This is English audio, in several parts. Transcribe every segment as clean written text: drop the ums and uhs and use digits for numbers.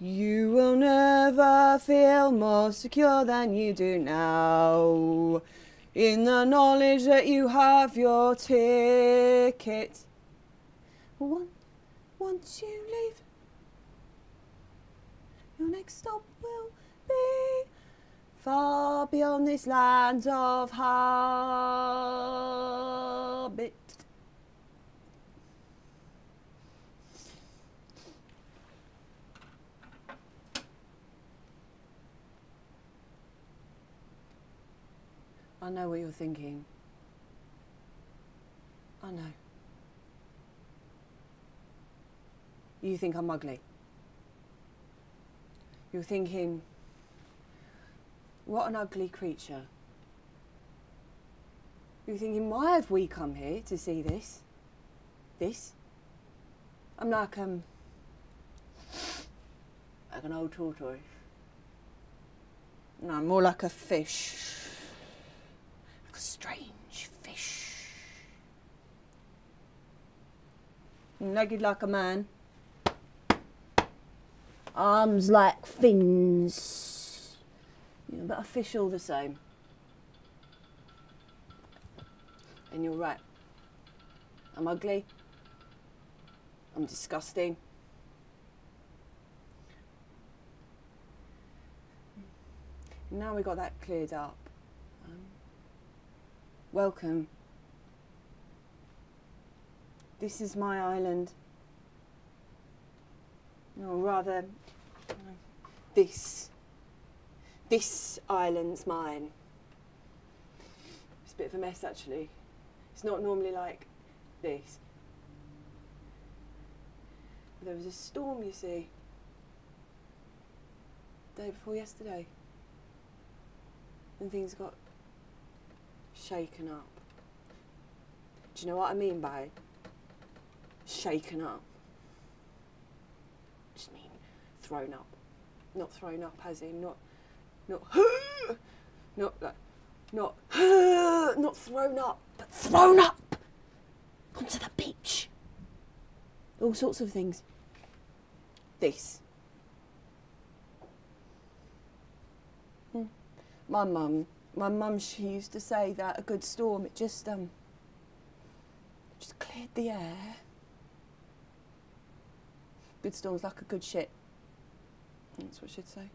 You will never feel more secure than you do now, in the knowledge that you have your ticket. Once you leave, your next stop will be far beyond this land of habit. I know what you're thinking. I know. You think I'm ugly. You're thinking, what an ugly creature. You're thinking, why have we come here to see this? This? I'm like an old tortoise. No, I'm more like a fish. Like a strange fish. Legged like a man. Arms like fins. Yeah, but a fish all the same. And you're right. I'm ugly. I'm disgusting. Now we got that cleared up. Welcome. This is my island. Or rather, this island's mine. It's a bit of a mess actually. It's not normally like this. There was a storm, you see, the day before yesterday, and things got shaken up. Do you know what I mean by shaken up? I just mean thrown up. Not thrown up as in not thrown up, but thrown up onto the beach. All sorts of things. This. My mum, she used to say that a good storm, it just cleared the air. Good storm's like a good shit. That's what she'd say.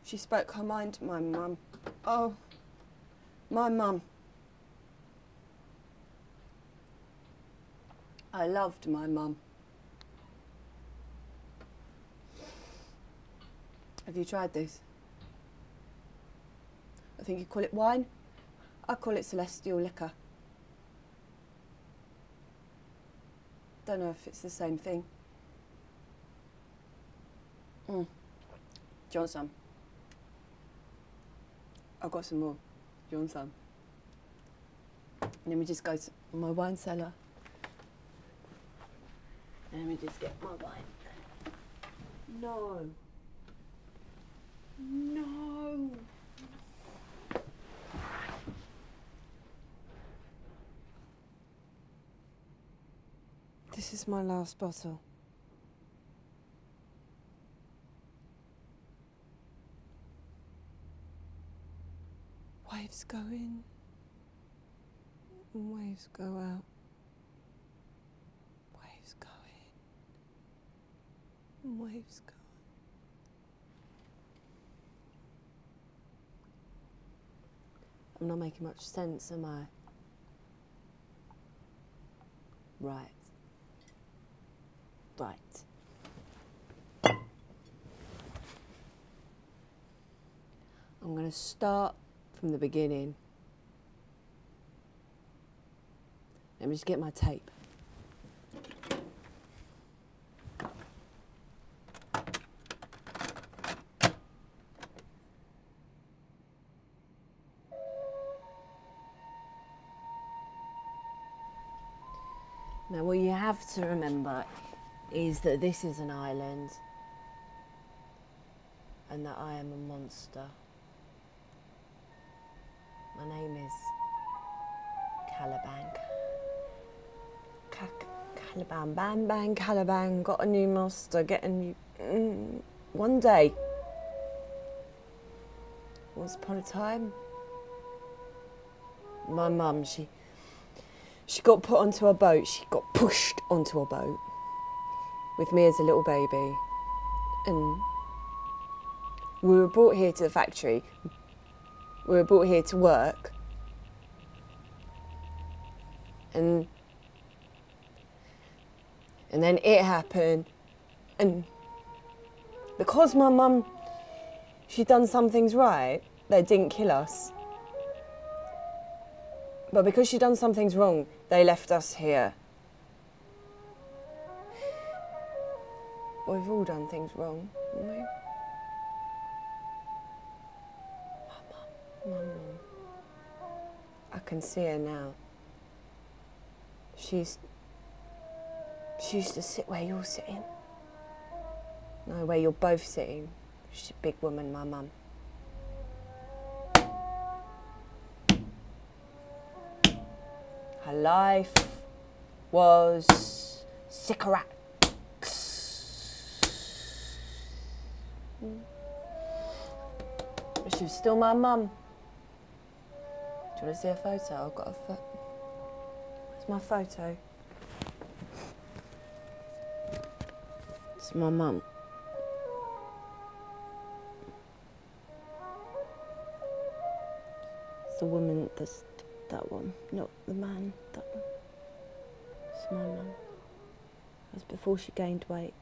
She spoke her mind, my mum. Oh, my mum. I loved my mum. Have you tried this? I think you call it wine. I call it celestial liquor. Don't know if it's the same thing. Do you want some? I've got some more. Do you want some? And then we just go to my wine cellar. And let me just get my wine. No. No. This is my last bottle. Waves go in and waves go out. Waves go in and waves go out. I'm not making much sense, am I? Right. Right. I'm going to start from the beginning. Let me just get my tape. Now, what you have to remember is that this is an island and that I am a monster. My name is Caliban. Caliban, bang, bang, Caliban, got a new master, get a new... One day, once upon a time, my mum, she got put onto a boat, she got pushed onto a boat with me as a little baby. And we were brought here to the factory, we were brought here to work. And then it happened, and because my mum, she'd done some things right, they didn't kill us. But because she'd done some things wrong, they left us here. Well, we've all done things wrong, haven't we? My mum. I can see her now. She used to sit where you're sitting. No, where you're both sitting. She's a big woman, my mum. Her life was cigarettes. But she was still my mum. Do you want to see a photo? I've got a photo. It's my photo. It's my mum. It's the woman, that's that one, not the man, that one. It's my mum. That's before she gained weight.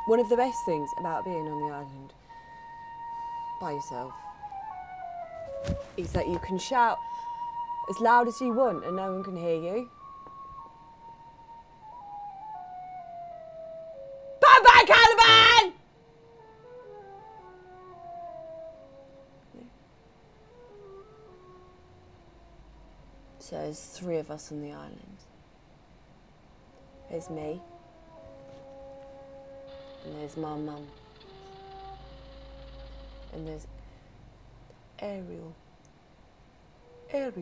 One of the best things about being on the island by yourself is that you can shout as loud as you want and no one can hear you. Bye bye, Caliban! So there's 3 of us on the island. There's me. And there's my mum. And there's Ariel. Oh,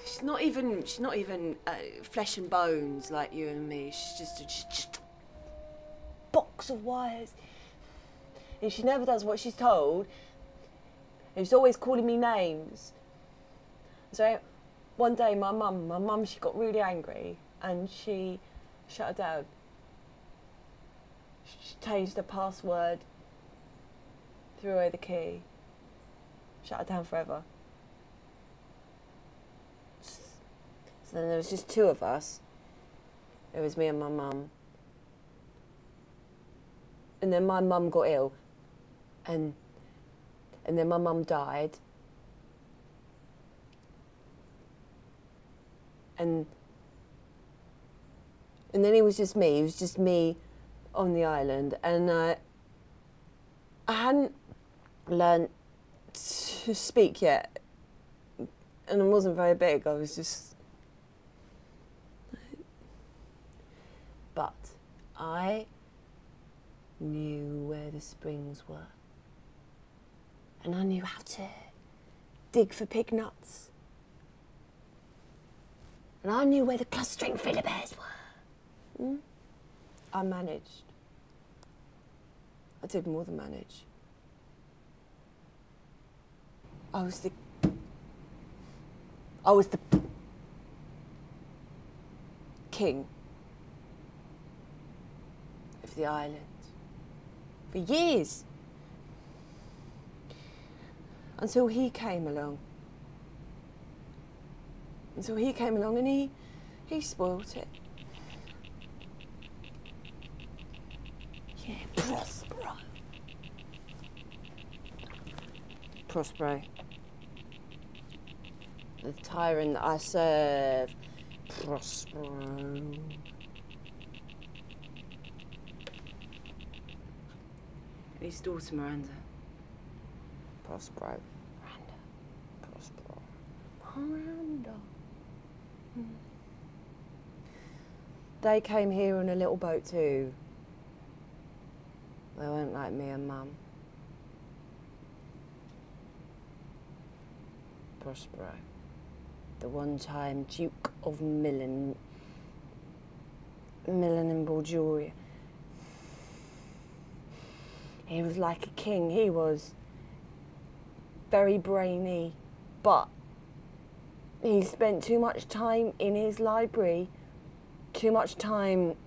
she's not even flesh and bones like you and me. She's just a box of wires. And she never does what she's told. And she's always calling me names. So one day my mum, she got really angry and she shut her down. She changed the password, threw away the key, shut her down forever. So then there was just 2 of us. It was me and my mum. And then my mum got ill, and then my mum died. And then it was just me on the island, and I hadn't learnt to speak yet, and I wasn't very big, I was just... But I knew where the springs were, and I knew how to dig for pig nuts, and I knew where the clustering philibers were. I managed. I did more than manage. I was the king of the island for years, until he came along. And he spoilt it. Yeah, Prospero. The tyrant that I serve. Prospero. His daughter Miranda. Prospero. Miranda. Prospero. Miranda. They came here on a little boat too. They weren't like me and Mum. Prospero, the one-time Duke of Milan and Bulgaria. He was like a king. He was very brainy, but he spent too much time in his library, too much time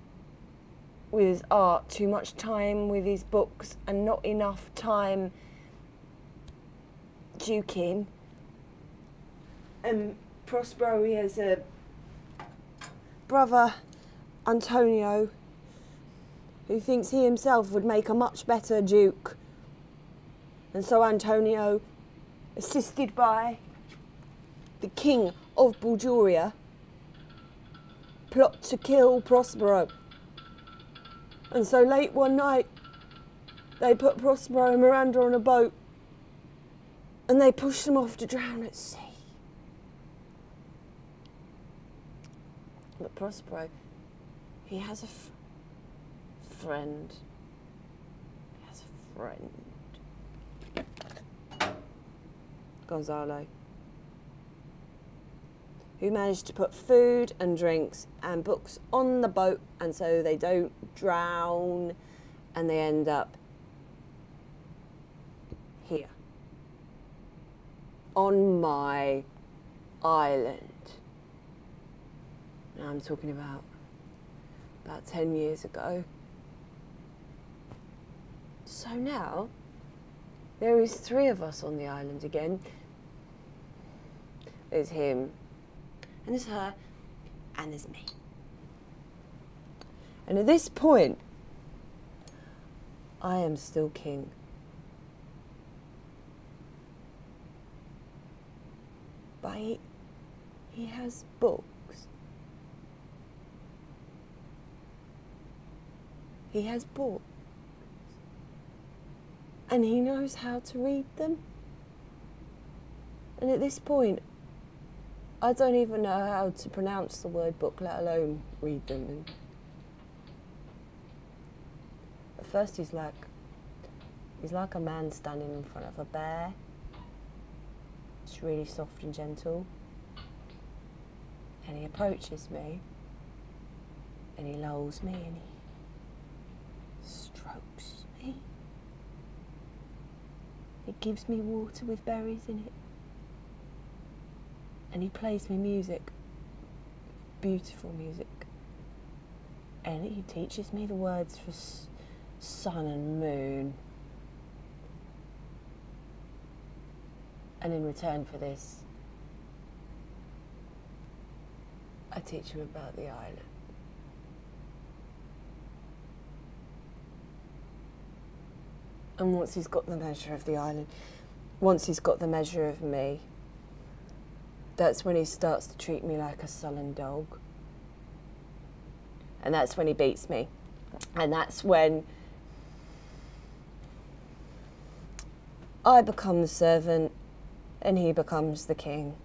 with his art, too much time with his books, and not enough time duking. And Prospero, he has a brother, Antonio, who thinks he himself would make a much better duke. And so Antonio, assisted by the king of Bulgaria, plot to kill Prospero. And so late one night, they put Prospero and Miranda on a boat and they pushed them off to drown at sea. But Prospero, he has a friend. He has a friend. Gonzalo. Who managed to put food and drinks and books on the boat, and so they don't drown and they end up here. On my island. Now I'm talking about 10 years ago. So now, there is 3 of us on the island again. There's him, and there's her, and there's me. And at this point, I am still king. But he has books. He has books. And he knows how to read them. And at this point, I don't even know how to pronounce the word book, let alone read them. And at first he's like a man standing in front of a bear. It's really soft and gentle. And he approaches me, and he lulls me, and he strokes me. He gives me water with berries in it. And he plays me music, beautiful music. And he teaches me the words for sun and moon. And in return for this, I teach him about the island. And once he's got the measure of the island, once he's got the measure of me, that's when he starts to treat me like a sullen dog. And that's when he beats me. And that's when I become the servant and he becomes the king.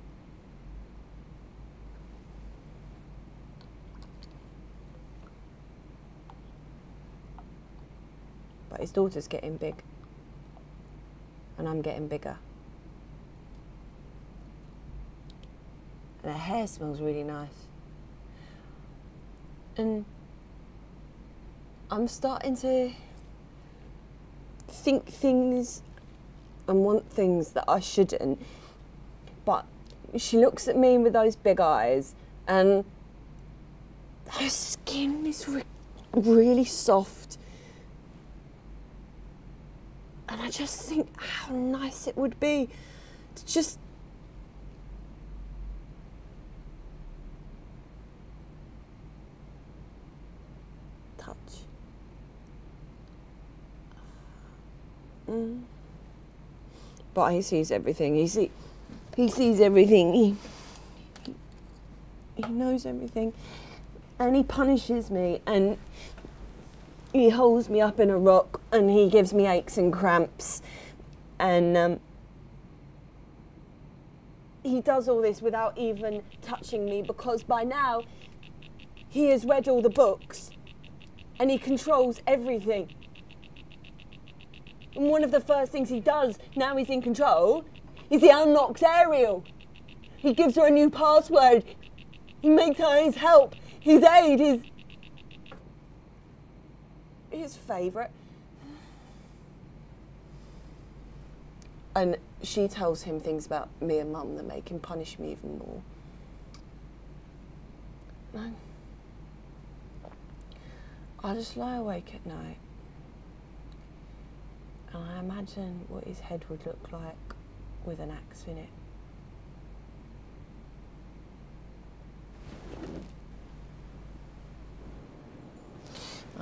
But his daughter's getting big. And I'm getting bigger. And her hair smells really nice. And I'm starting to think things and want things that I shouldn't. But she looks at me with those big eyes, and her skin is really soft. And I just think how nice it would be to just touch. But he sees everything. He sees everything. He knows everything. And he punishes me, and he holds me up in a rock and he gives me aches and cramps, and he does all this without even touching me, because by now he has read all the books and he controls everything. And one of the first things he does, now he's in control, is he unlocks Ariel. He gives her a new password. He makes her his help, his aid, his favourite. And she tells him things about me and Mum that make him punish me even more. And I just lie awake at night and I imagine what his head would look like with an axe in it.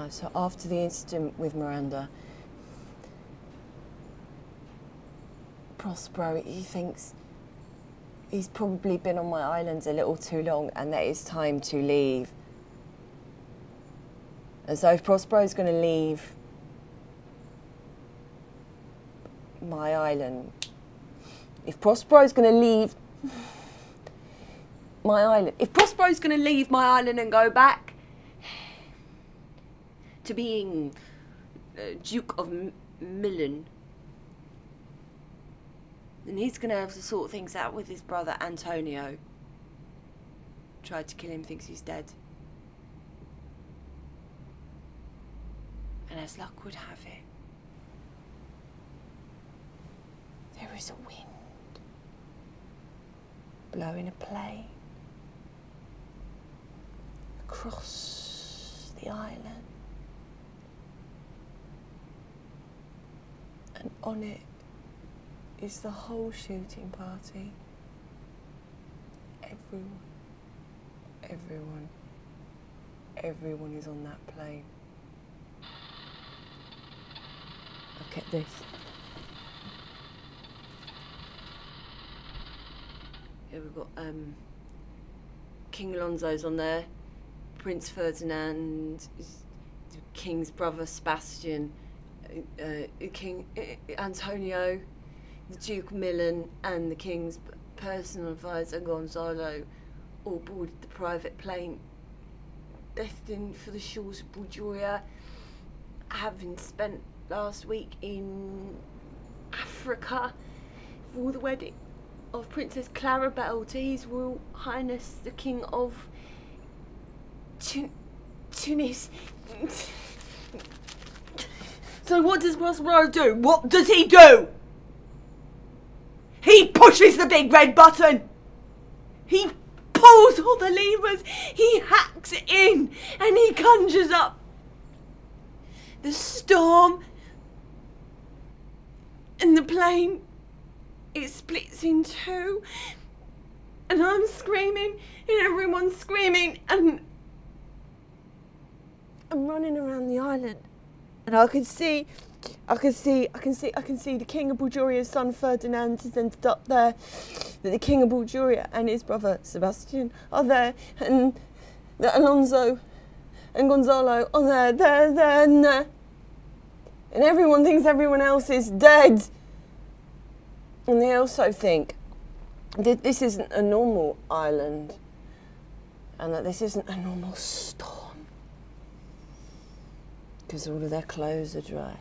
So after the incident with Miranda, Prospero, he thinks he's probably been on my island a little too long and that it's time to leave. And so if Prospero's going to leave my island, if Prospero's going to leave my island, if Prospero's going to leave my island and go back to being Duke of Milan, then he's going to have to sort things out with his brother Antonio. Tried to kill him, thinks he's dead. And as luck would have it, there is a wind blowing a plane across the island. And on it is the whole shooting party. Everyone is on that plane. Look at this. Here we've got King Alonso's on there, Prince Ferdinand, the King's brother Sebastian, King Antonio, the Duke of Milan, and the King's personal advisor Gonzalo all boarded the private plane destined for the shores of Bulgaria, having spent last week in Africa for the wedding of Princess Clarabelle to His Royal Highness the King of Tunis. So what does Prospero do? What does he do? He pushes the big red button. He pulls all the levers. He hacks it in and he conjures up the storm, and the plane, it splits in two, and I'm screaming and everyone's screaming, and I'm running around the island, and I can see the King of Bulgaria's son Ferdinand has ended up there. That the King of Bulgaria and his brother Sebastian are there, and that Alonso and Gonzalo are there, and everyone thinks everyone else is dead. And they also think that this isn't a normal island, and that this isn't a normal storm, because all of their clothes are dry.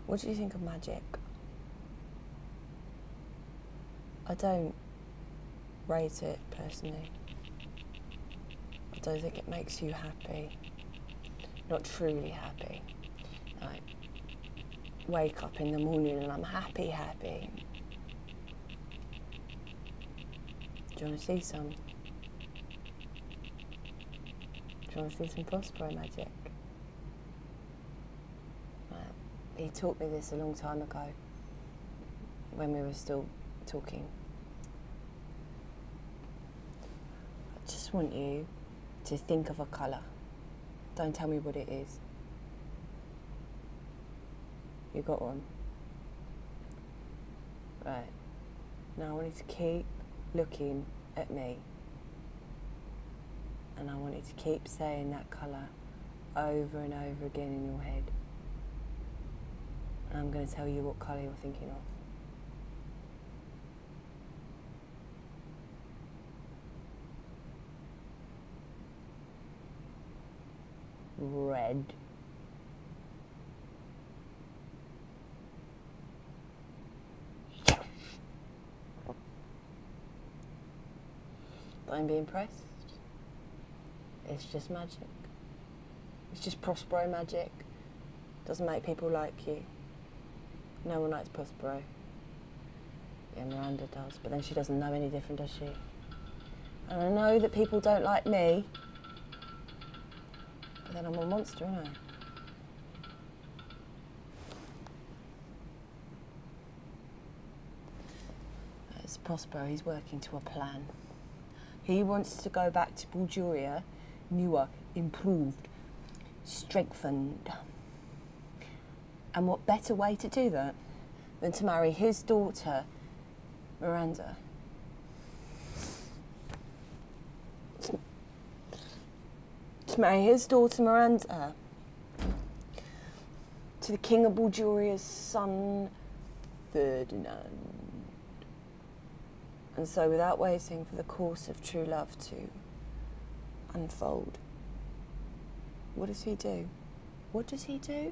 What do you think of magic? I don't rate it, personally. I don't think it makes you happy. Not truly happy. Like, wake up in the morning and I'm happy. Do you want to see some? Do you want to see some Prospero magic? He taught me this a long time ago, when we were still talking. I just want you to think of a colour. Don't tell me what it is. You got one? Right. Now I want you to keep looking at me. And I want you to keep saying that colour over and over again in your head. And I'm going to tell you what colour you're thinking of. Red. Don't be impressed. It's just magic. It's just Prospero magic. Doesn't make people like you. No one likes Prospero. Yeah, Miranda does, but then she doesn't know any different, does she? And I know that people don't like me, but then I'm a monster, aren't I? It's Prospero, he's working to a plan. He wants to go back to Bulgaria, newer, improved, strengthened. And what better way to do that than to marry his daughter, Miranda? To marry his daughter, Miranda, to the King of Bulgaria's son, Ferdinand. And so, without waiting for the course of true love to unfold, what does he do? What does he do?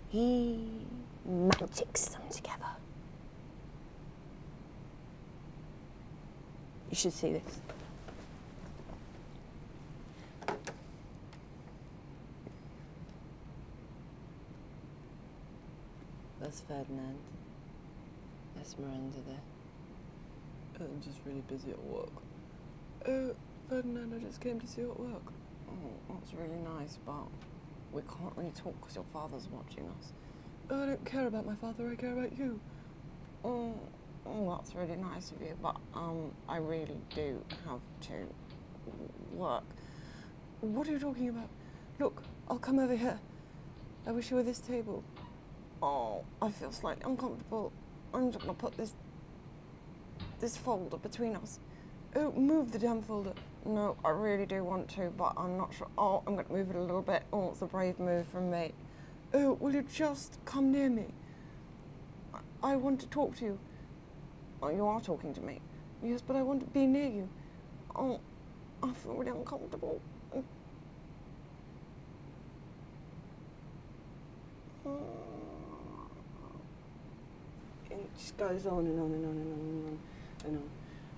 He magics them together. You should see this. That's Ferdinand. That's Miranda there. I'm just really busy at work. Ferdinand, I just came to see you at work. Oh, that's really nice, but we can't really talk because your father's watching us. I don't care about my father, I care about you. Oh, that's really nice of you, but I really do have to work. What are you talking about? Look, I'll come over here. I wish you were this table. Oh, I feel slightly uncomfortable. I'm just gonna put this folder between us. Oh, move the damn folder. No, I really do want to, but I'm not sure. Oh, I'm gonna move it a little bit. Oh, it's a brave move from me. Oh, will you just come near me? I want to talk to you. Oh, you are talking to me. Yes, but I want to be near you. Oh, I feel really uncomfortable. It just goes on and on and on and on and on and on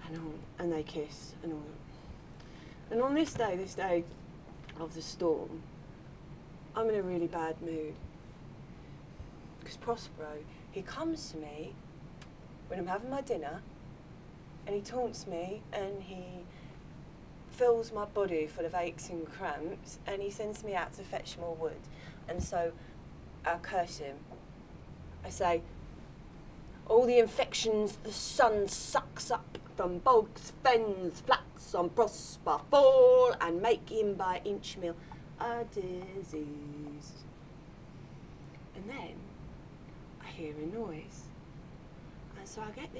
and on, and they kiss and all that. And on this day of the storm, I'm in a really bad mood. Because Prospero, he comes to me when I'm having my dinner, and he taunts me, and he fills my body full of aches and cramps, and he sends me out to fetch more wood. And so I curse him. I say, all the infections the sun sucks up from bogs, fens, flats on Prosper fall, and make him by inch meal a disease. And then I hear a noise, and so I get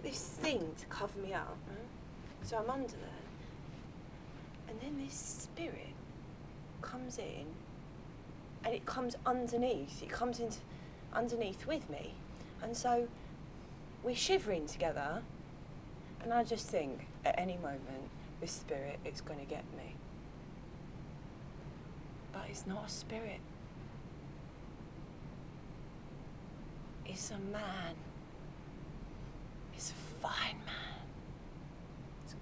this thing to cover me up. Right? So I'm under there, and then this spirit comes in, and it comes underneath. It comes into underneath with me, and so we're shivering together, and I just think at any moment this spirit is going to get me. But it's not a spirit. It's a man. It's a fine man. It's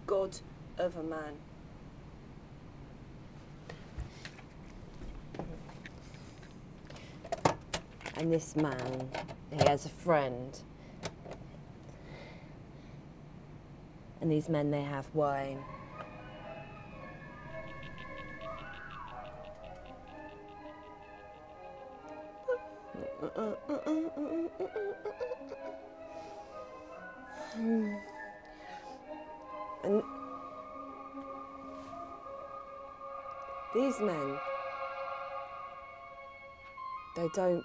God of a man. And this man, he has a friend. And these men, they have wine. And these men, they don't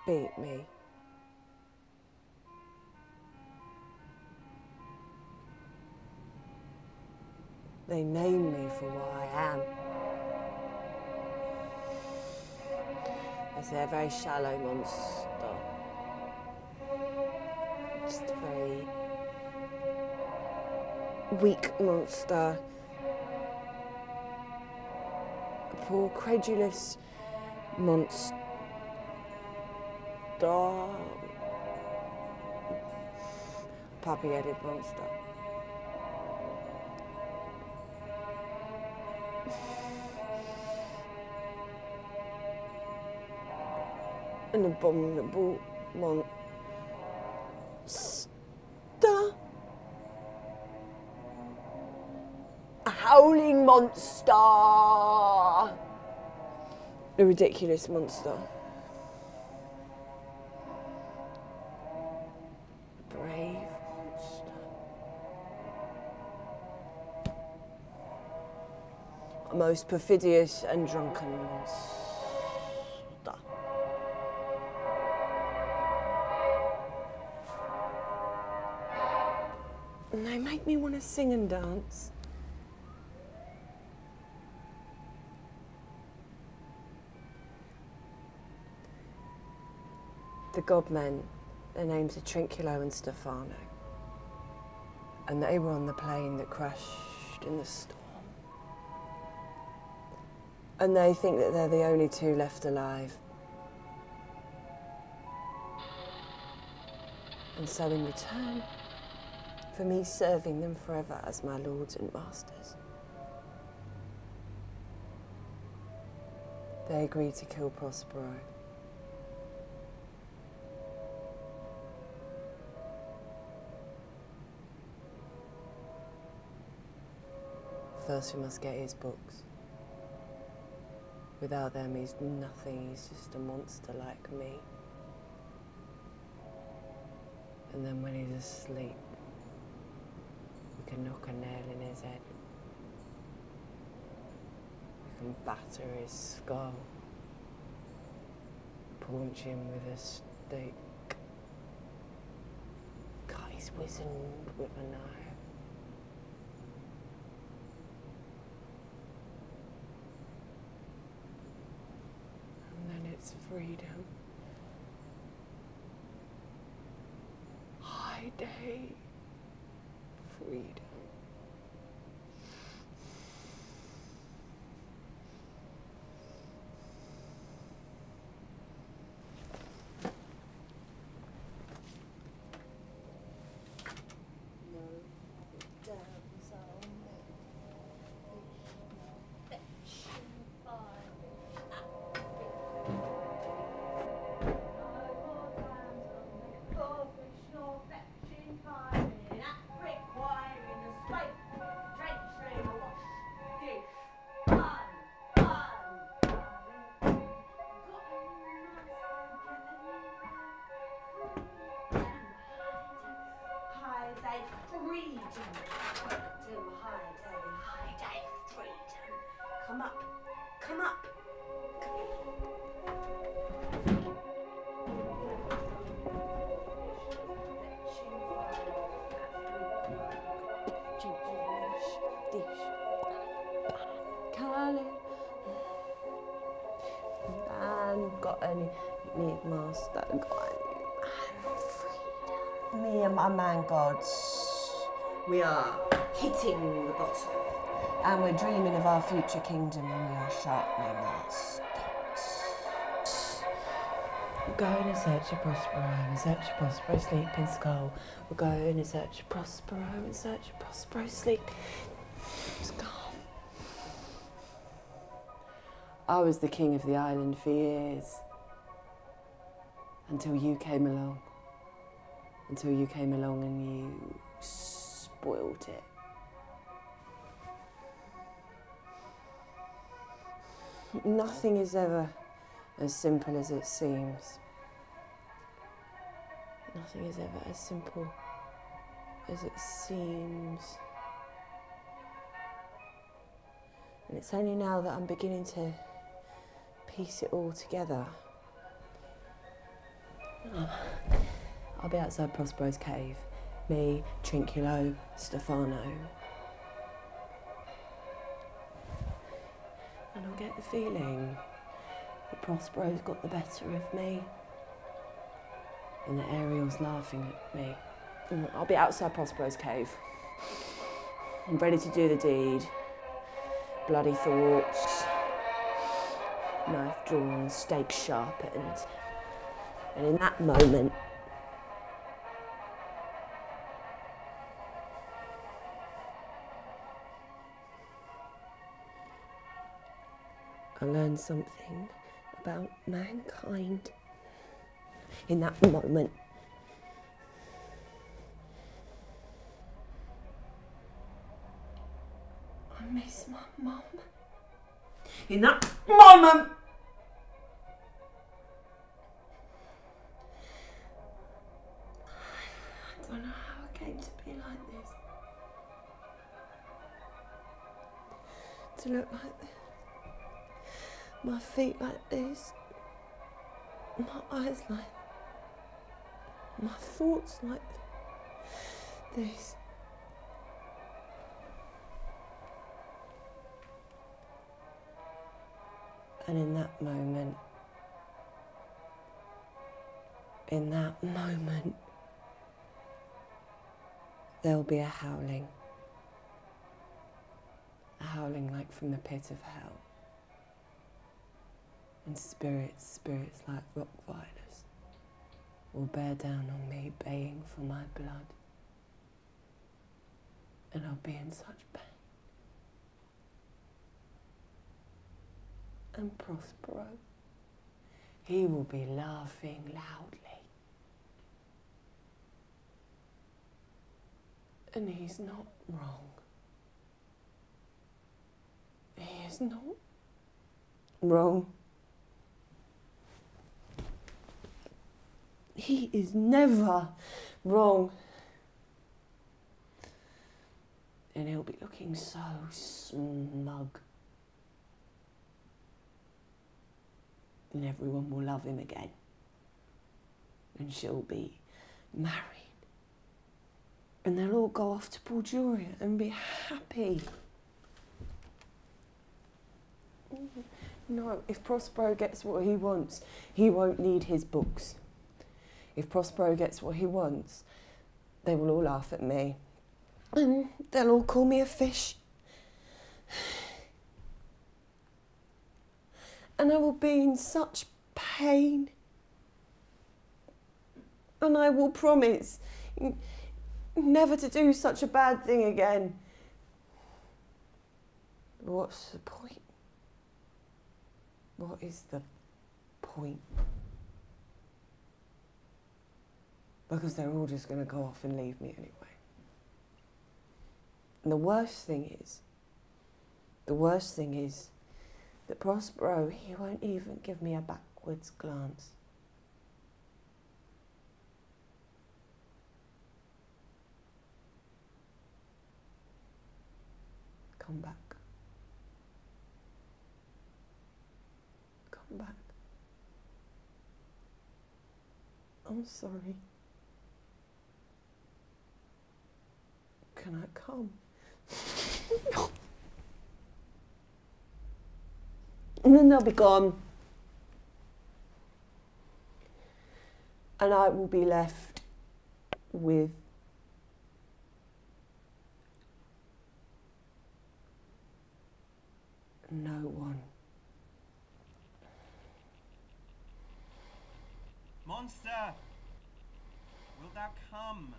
beat me. They name me for what I am. They say a very shallow monster. Just a very weak monster. A poor, credulous monster. Puppy-headed monster. An abominable monster. A howling monster. A ridiculous monster. A brave monster. A most perfidious and drunken monster. And they make me want to sing and dance. The godmen, their names are Trinculo and Stefano. And they were on the plane that crashed in the storm. And they think that they're the only two left alive. And so in return for me serving them forever as my lords and masters, they agreed to kill Prospero. First we must get his books. Without them he's nothing, he's just a monster like me. And then when he's asleep, we can knock a nail in his head. We can batter his skull. Paunch him with a stake. Cut his wizened with a knife. And then it's freedom. High day. Freedom. Need master, God. Me and my man gods, we are hitting the bottom. And we're dreaming of our future kingdom, and we are sharpening our sticks. We're going in search of Prospero, in search of Prospero's sleeping skull. We're going in search of Prospero, in search of Prospero's sleeping skull. I was the king of the island for years. Until you came along. Until you came along and you spoilt it. Nothing is ever as simple as it seems. Nothing is ever as simple as it seems. And it's only now that I'm beginning to piece it all together. I'll be outside Prospero's cave. Me, Trinculo, Stefano. the feeling that Prospero's got the better of me and that Ariel's laughing at me. I'll be outside Prospero's cave. I'm ready to do the deed. Bloody thoughts, knife drawn, stake sharpened. And in that moment, I learned something about mankind. In that moment, I miss my mum. In that moment, I don't know how I came to be like this. To look like this. My feet like this. My eyes like this. My thoughts like this. And in that moment, there'll be a howling like from the pit of hell. And spirits like rock violets will bear down on me, baying for my blood. And I'll be in such pain. And Prospero, he will be laughing loudly. And he's not wrong. He is not wrong. He is never wrong. And he'll be looking so smug. And everyone will love him again. And she'll be married. And they'll all go off to Bulgaria and be happy. No, if Prospero gets what he wants, he won't need his books. If Prospero gets what he wants, they will all laugh at me. And they'll all call me a fish. And I will be in such pain. And I will promise never to do such a bad thing again. What's the point? What is the point? Because they're all just going to go off and leave me anyway. And the worst thing is that Prospero, he won't even give me a backwards glance. Come back. Come back. I'm sorry. Can I come? And then they'll be gone. And I will be left with no one. Monster! Wilt thou come?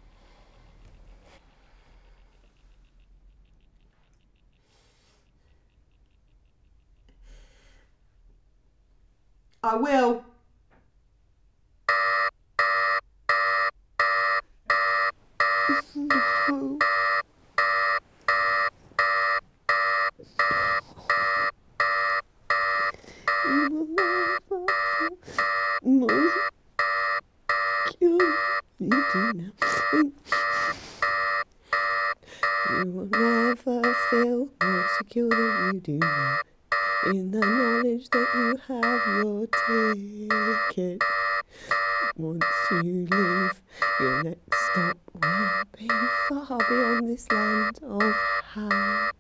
I will. No. You will never feel more secure than you do now, in the knowledge that you have your ticket. Once you leave, your next stop will be far beyond this land of how.